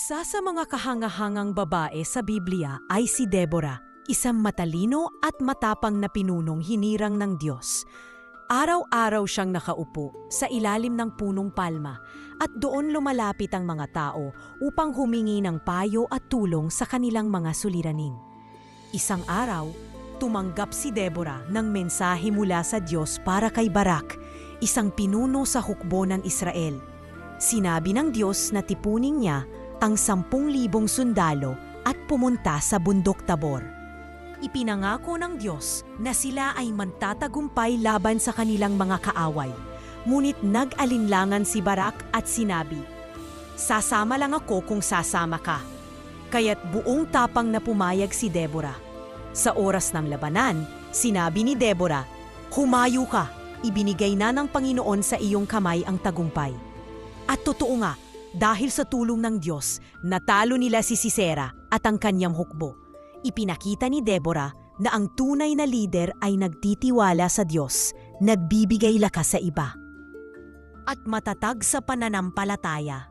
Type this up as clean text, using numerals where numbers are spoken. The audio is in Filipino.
Isa sa mga kahangahangang babae sa Biblia ay si Deborah, isang matalino at matapang na pinunong hinirang ng Diyos. Araw-araw siyang nakaupo sa ilalim ng punong palma at doon lumalapit ang mga tao upang humingi ng payo at tulong sa kanilang mga suliranin. Isang araw, tumanggap si Deborah ng mensahe mula sa Diyos para kay Barak, isang pinuno sa hukbo ng Israel. Sinabi ng Diyos na tipunin niya ang 10,000 sundalo at pumunta sa bundok Tabor. Ipinangako ng Diyos na sila ay magtatagumpay laban sa kanilang mga kaaway. Ngunit nag-alinlangan si Barak at sinabi, "Sasama lang ako kung sasama ka." Kaya't buong tapang na pumayag si Deborah. Sa oras ng labanan, sinabi ni Deborah, "Humayo ka, ibinigay na ng Panginoon sa iyong kamay ang tagumpay." At totoo nga, dahil sa tulong ng Diyos, natalo nila si Sisera at ang kanyang hukbo. Ipinakita ni Deborah na ang tunay na lider ay nagtitiwala sa Diyos, nagbibigay lakas sa iba, at matatag sa pananampalataya.